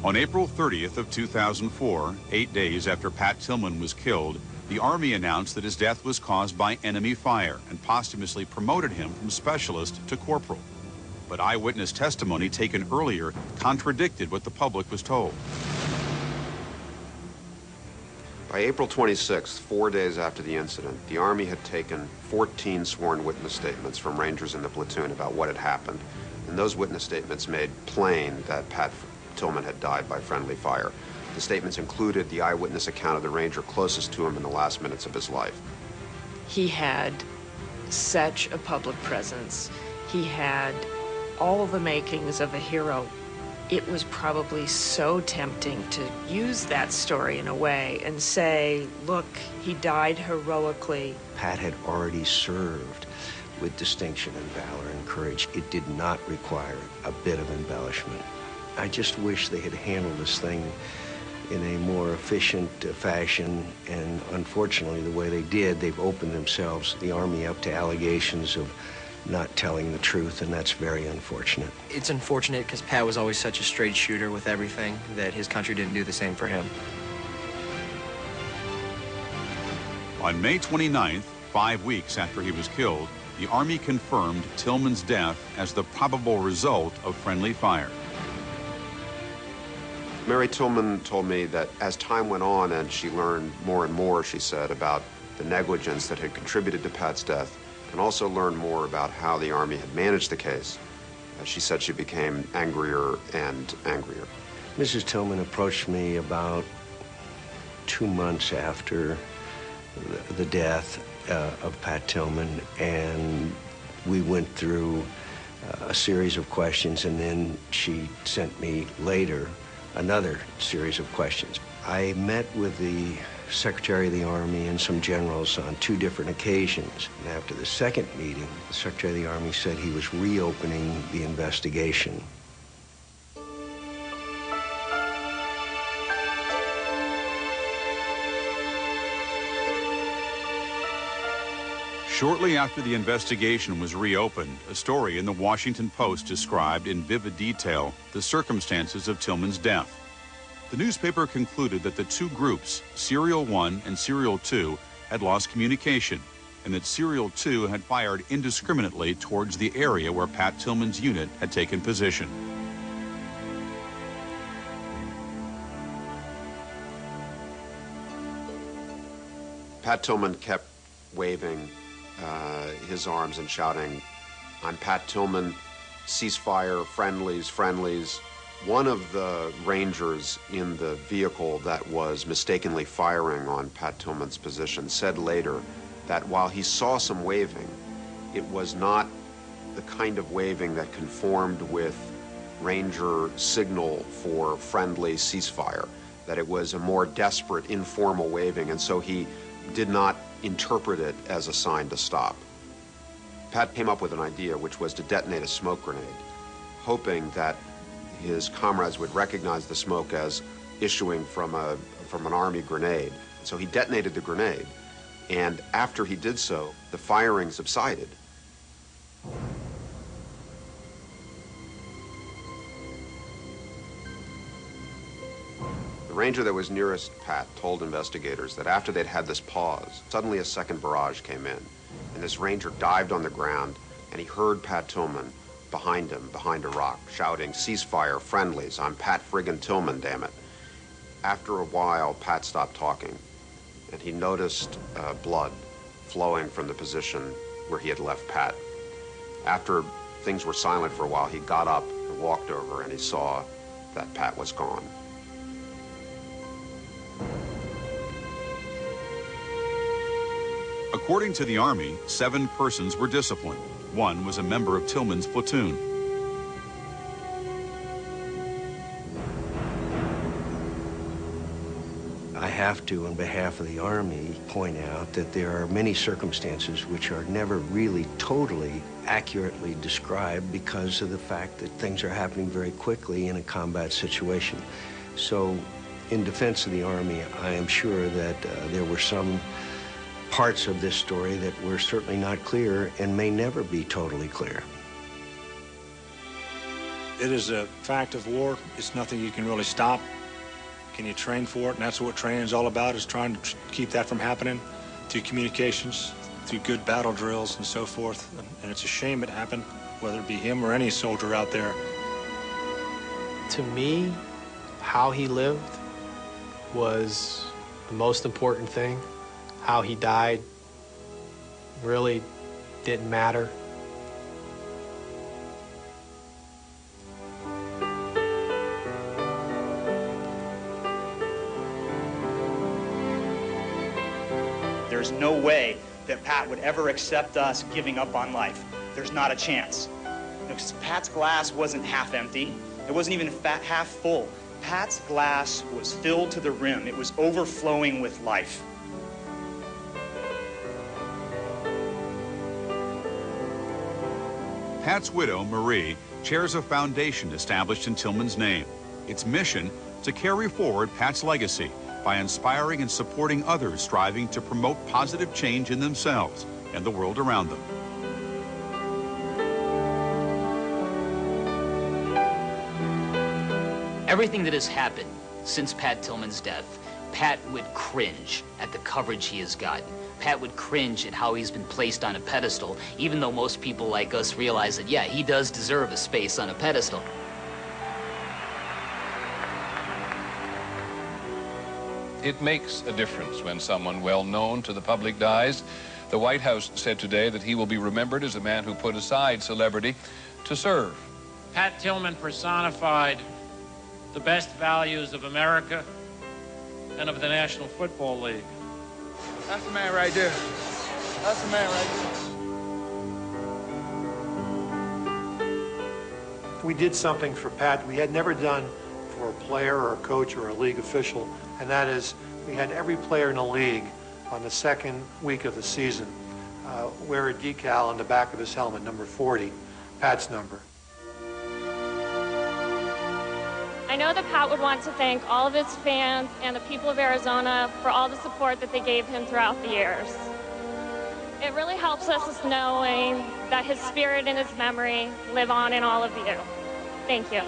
On April 30th of 2004, 8 days after Pat Tillman was killed, the Army announced that his death was caused by enemy fire and posthumously promoted him from specialist to corporal. But eyewitness testimony taken earlier contradicted what the public was told. By April 26th, 4 days after the incident, the Army had taken 14 sworn witness statements from Rangers in the platoon about what had happened, and those witness statements made plain that Pat Tillman had died by friendly fire. The statements included the eyewitness account of the Ranger closest to him in the last minutes of his life. He had such a public presence. He had all of the makings of a hero. It was probably so tempting to use that story in a way and say, look, he died heroically. Pat had already served with distinction and valor and courage. It did not require a bit of embellishment. I just wish they had handled this thing in a more efficient fashion, and unfortunately the way they did, they've opened themselves, the Army, up to allegations of not telling the truth, and that's very unfortunate. It's unfortunate because Pat was always such a straight shooter with everything that his country didn't do the same for him. On May 29th, 5 weeks after he was killed, the Army confirmed Tillman's death as the probable result of friendly fire. Mary Tillman told me that as time went on and she learned more and more, she said, about the negligence that had contributed to Pat's death, and also learned more about how the Army had managed the case, she said she became angrier and angrier. Mrs. Tillman approached me about 2 months after the death of Pat Tillman, and we went through a series of questions, and then she sent me later another series of questions. I met with the Secretary of the Army and some generals on 2 different occasions. And after the second meeting, the Secretary of the Army said he was reopening the investigation. Shortly after the investigation was reopened, a story in the Washington Post described in vivid detail the circumstances of Tillman's death. The newspaper concluded that the 2 groups, Serial 1 and Serial 2, had lost communication, and that Serial 2 had fired indiscriminately towards the area where Pat Tillman's unit had taken position. Pat Tillman kept waving his arms and shouting, "I'm Pat Tillman, ceasefire, friendlies, friendlies." One of the Rangers in the vehicle that was mistakenly firing on Pat Tillman's position said later that while he saw some waving, it was not the kind of waving that conformed with Ranger signal for friendly ceasefire, that it was a more desperate, informal waving, and so he did not interpret it as a sign to stop. Pat came up with an idea, which was to detonate a smoke grenade, hoping that his comrades would recognize the smoke as issuing from an Army grenade. So he detonated the grenade, and after he did so, the firing subsided. The Ranger that was nearest Pat told investigators that after they'd had this pause, suddenly a second barrage came in, and this Ranger dived on the ground, and he heard Pat Tillman behind him, behind a rock, shouting, "Ceasefire, friendlies, I'm Pat friggin' Tillman, damn it." After a while, Pat stopped talking, and he noticed blood flowing from the position where he had left Pat. After things were silent for a while, he got up and walked over, and he saw that Pat was gone. According to the Army, 7 persons were disciplined. 1 was a member of Tillman's platoon. I have to, on behalf of the Army, point out that there are many circumstances which are never really totally accurately described because of the fact that things are happening very quickly in a combat situation. So, in defense of the Army, I am sure that there were some parts of this story that were certainly not clear and may never be totally clear. It is a fact of war. It's nothing you can really stop. Can you train for it? And that's what training is all about, is trying to keep that from happening through communications, through good battle drills and so forth. And it's a shame it happened, whether it be him or any soldier out there. To me, how he lived was the most important thing. How he died really didn't matter. There's no way that Pat would ever accept us giving up on life. There's not a chance. Because Pat's glass wasn't half empty. It wasn't even half full. Pat's glass was filled to the rim. It was overflowing with life. Pat's widow, Marie, chairs a foundation established in Tillman's name. Its mission, to carry forward Pat's legacy by inspiring and supporting others striving to promote positive change in themselves and the world around them. Everything that has happened since Pat Tillman's death, Pat would cringe at the coverage he has gotten. Pat would cringe at how he's been placed on a pedestal, even though most people like us realize that, yeah, he does deserve a space on a pedestal. It makes a difference when someone well known to the public dies. The White House said today that he will be remembered as a man who put aside celebrity to serve. Pat Tillman personified the best values of America and of the National Football League. That's the man right there. That's the man right there. We did something for Pat we had never done for a player or a coach or a league official, and that is we had every player in the league on the second week of the season wear a decal on the back of his helmet, number 40, Pat's number. I know that Pat would want to thank all of his fans and the people of Arizona for all the support that they gave him throughout the years. It really helps us knowing that his spirit and his memory live on in all of you. Thank you.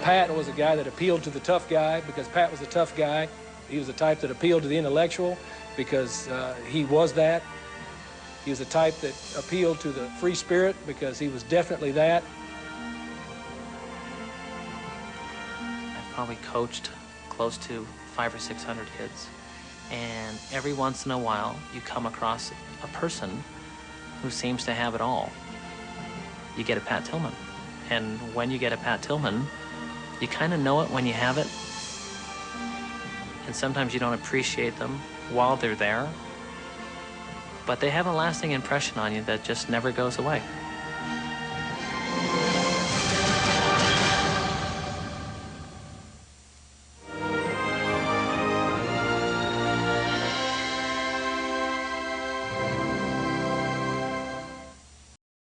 Pat was a guy that appealed to the tough guy because Pat was a tough guy. He was the type that appealed to the intellectual because he was that. He was the type that appealed to the free spirit because he was definitely that. I've probably coached close to 500 or 600 kids. And every once in a while, you come across a person who seems to have it all. You get a Pat Tillman. And when you get a Pat Tillman, you kind of know it when you have it. And sometimes you don't appreciate them while they're there. But they have a lasting impression on you that just never goes away.